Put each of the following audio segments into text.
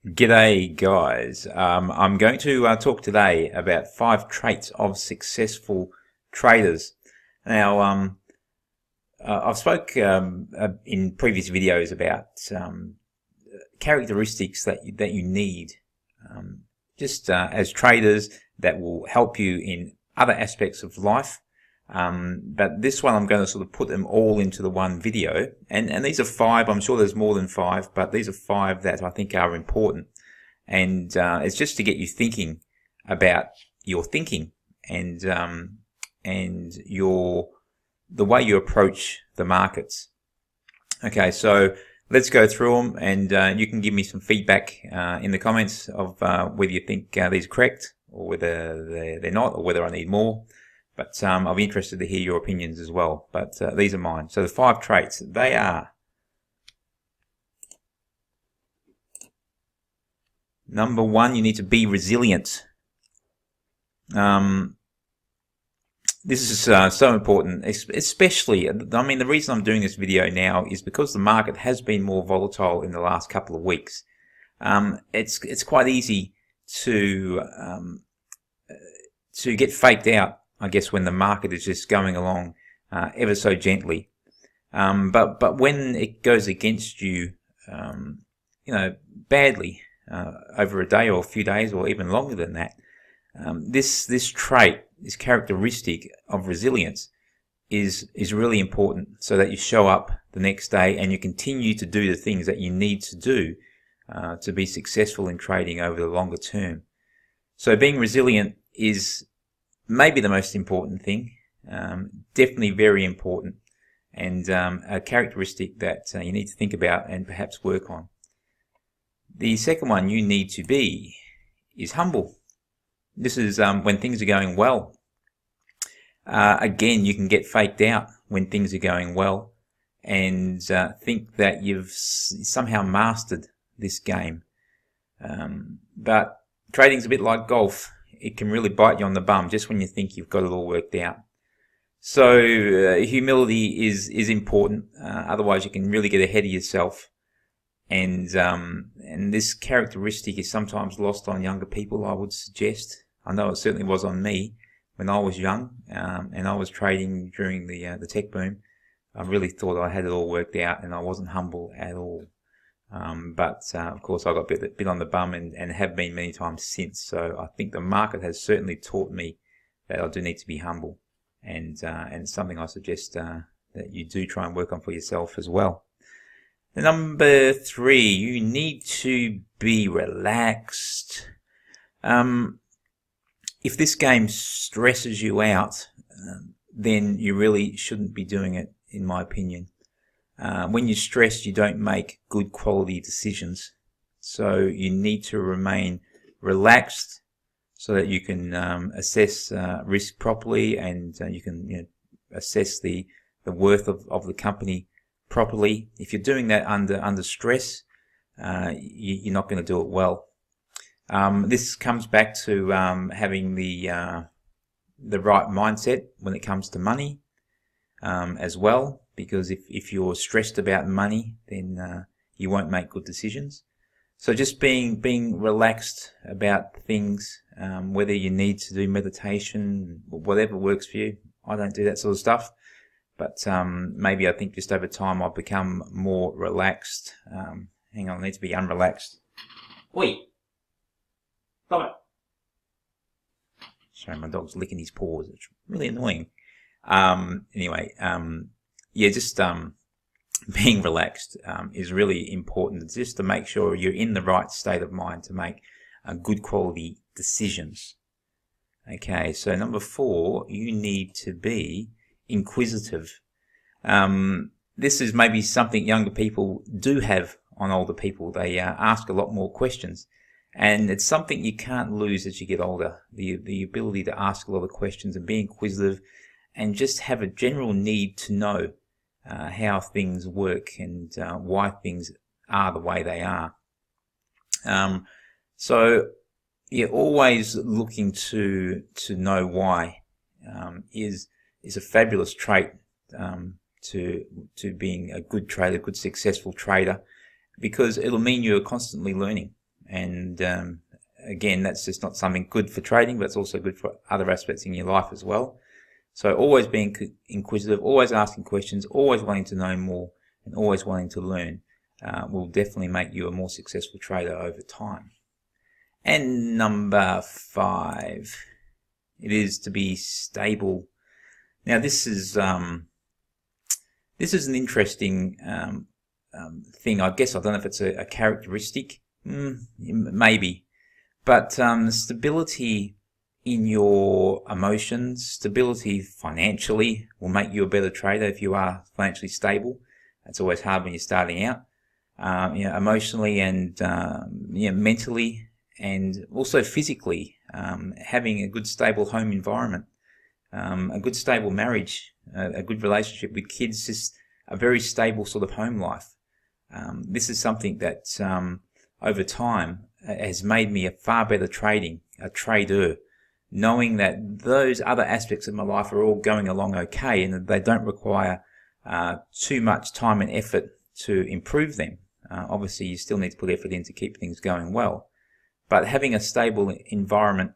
G'day guys. I'm going to talk today about 5 traits of successful traders. Now, I've spoke in previous videos about characteristics that you need just as traders that will help you in other aspects of life. But this one I'm going to sort of put them all into the one video, and these are 5. I'm sure there's more than 5, but these are 5 that I think are important, and it's just to get you thinking about your thinking and the way you approach the markets. Okay, so let's go through them, and you can give me some feedback in the comments of whether you think these are correct or whether they're not, or whether I need more. But I'll be interested to hear your opinions as well. But these are mine. So the 5 traits, they are: number 1, you need to be resilient. This is so important, especially, I mean, the reason I'm doing this video now is because the market has been more volatile in the last couple of weeks. It's quite easy to get faked out, I guess, when the market is just going along ever so gently. But when it goes against you, badly, over a day or a few days or even longer than that, this trait, this characteristic of resilience is really important, so that you show up the next day and you continue to do the things that you need to do to be successful in trading over the longer term. So being resilient is maybe the most important thing, definitely very important, and a characteristic that you need to think about and perhaps work on. The second one you need to be is humble. This is when things are going well. Again, you can get faked out when things are going well and think that you've somehow mastered this game. But trading's a bit like golf. It can really bite you on the bum just when you think you've got it all worked out. So humility is important. Otherwise, you can really get ahead of yourself. And this characteristic is sometimes lost on younger people, I would suggest. I know it certainly was on me when I was young, and I was trading during the tech boom. I really thought I had it all worked out, and I wasn't humble at all. But of course I got a bit on the bum and have been many times since. So I think the market has certainly taught me that I do need to be humble, and it's something I suggest that you do try and work on for yourself as well. Number 3, you need to be relaxed. If this game stresses you out, then you really shouldn't be doing it, in my opinion. When you're stressed, you don't make good quality decisions. So you need to remain relaxed so that you can assess risk properly, and you can assess the worth of the company properly. If you're doing that under stress, you're not going to do it well. This comes back to having the right mindset when it comes to money as well. Because if you're stressed about money, then you won't make good decisions. So just being relaxed about things, whether you need to do meditation, whatever works for you. I don't do that sort of stuff, but maybe I think just over time I've become more relaxed. Hang on, I need to be unrelaxed. Oi! Stop it! Sorry, my dog's licking his paws. It's really annoying. Anyway, yeah, just being relaxed is really important, just to make sure you're in the right state of mind to make good quality decisions. Okay, so number 4, you need to be inquisitive. This is maybe something younger people do have on older people. They ask a lot more questions, and it's something you can't lose as you get older, the ability to ask a lot of questions and be inquisitive, and just have a general need to know how things work and why things are the way they are. So you're always looking to know why is a fabulous trait to being a good trader, good successful trader, because it'll mean you're constantly learning And again, that's just not something good for trading, but it's also good for other aspects in your life as well. So always being inquisitive, always asking questions, always wanting to know more, and always wanting to learn will definitely make you a more successful trader over time. And number 5, it is to be stable. Now this is an interesting thing. I guess I don't know if it's a characteristic, maybe, but stability in your emotions, stability financially will make you a better trader if you are financially stable. That's always hard when you're starting out. Emotionally and mentally, and also physically, having a good stable home environment, a good stable marriage, a good relationship with kids, just a very stable sort of home life. This is something that over time has made me a far better trader, knowing that those other aspects of my life are all going along okay, and that they don't require too much time and effort to improve them. Obviously, you still need to put effort in to keep things going well, but having a stable environment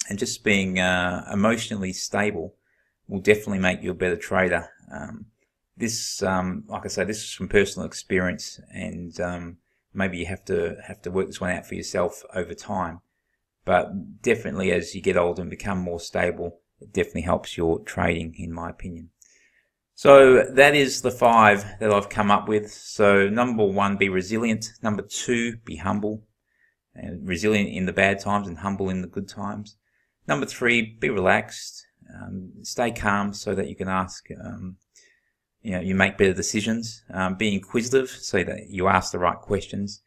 and just being emotionally stable will definitely make you a better trader. This, like I say, this is from personal experience, and maybe you have to work this one out for yourself over time. But definitely, as you get older and become more stable, it definitely helps your trading, in my opinion. So that is the 5 that I've come up with. So number 1, be resilient. Number 2, be humble. And resilient in the bad times and humble in the good times. Number 3, be relaxed. Stay calm so that you can ask, you make better decisions. Be inquisitive so that you ask the right questions.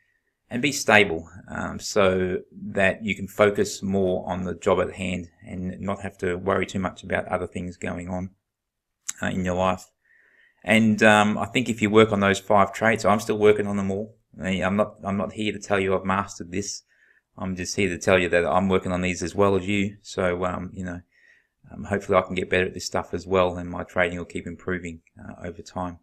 And be stable so that you can focus more on the job at hand and not have to worry too much about other things going on in your life. And I think if you work on those 5 traits, I'm still working on them all. I'm not here to tell you I've mastered this. I'm just here to tell you that I'm working on these as well as you. So hopefully I can get better at this stuff as well, and my trading will keep improving over time.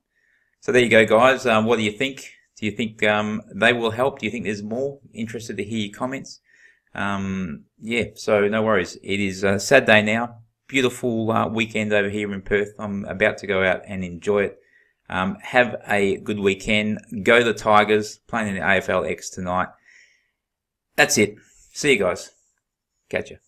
So there you go, guys. What do you think? Do you think they will help? Do you think there's more? Interested to hear your comments. So no worries. It is a sad day now. Beautiful weekend over here in Perth. I'm about to go out and enjoy it. Have a good weekend. Go the Tigers. Playing in the AFL X tonight. That's it. See you guys. Catch ya.